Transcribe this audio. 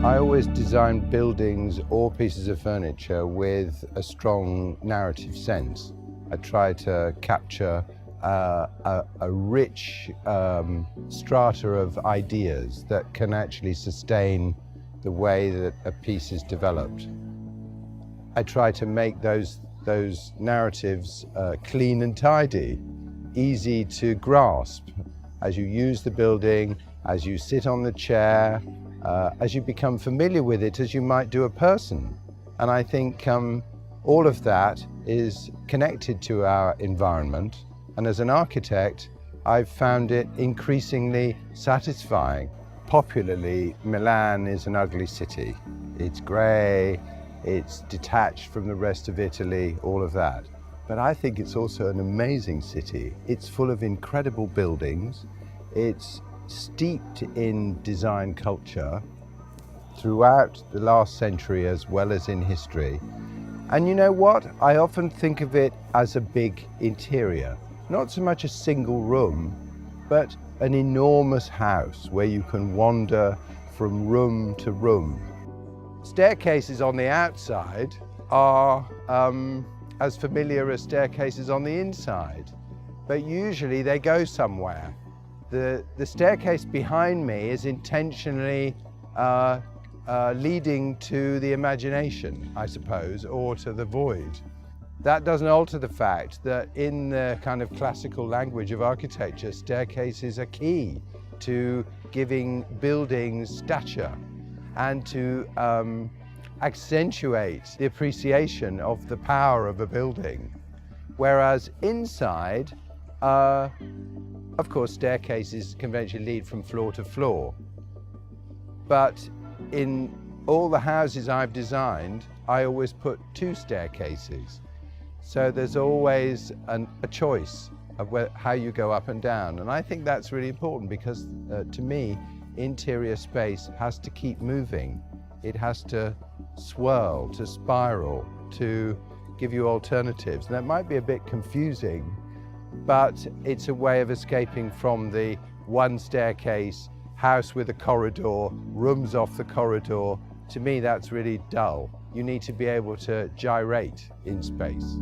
I always design buildings or pieces of furniture with a strong narrative sense. I try to capture a rich strata of ideas that can actually sustain the way that a piece is developed. I try to make those narratives clean and tidy, easy to grasp as you use the building, as you sit on the chair, as you become familiar with it, as you might do a person. And I think all of that is connected to our environment. And as an architect, I've found it increasingly satisfying. Popularly, Milan is an ugly city. It's grey, it's detached from the rest of Italy, all of that. But I think it's also an amazing city. It's full of incredible buildings. It's steeped in design culture throughout the last century as well as in history. And you know what? I often think of it as a big interior. Not so much a single room, but an enormous house where you can wander from room to room. Staircases on the outside are as familiar as staircases on the inside, but usually they go somewhere. The staircase behind me is intentionally leading to the imagination, I suppose, or to the void. That doesn't alter the fact that in the kind of classical language of architecture, staircases are key to giving buildings stature and to accentuate the appreciation of the power of a building. Whereas inside, of course, staircases conventionally lead from floor to floor. But in all the houses I've designed, I always put 2 staircases. So there's always a choice of how you go up and down. And I think that's really important because to me, interior space has to keep moving. It has to swirl, to spiral, to give you alternatives. And that might be a bit confusing, but it's a way of escaping from the one staircase, house with a corridor, rooms off the corridor. To me, that's really dull. You need to be able to gyrate in space.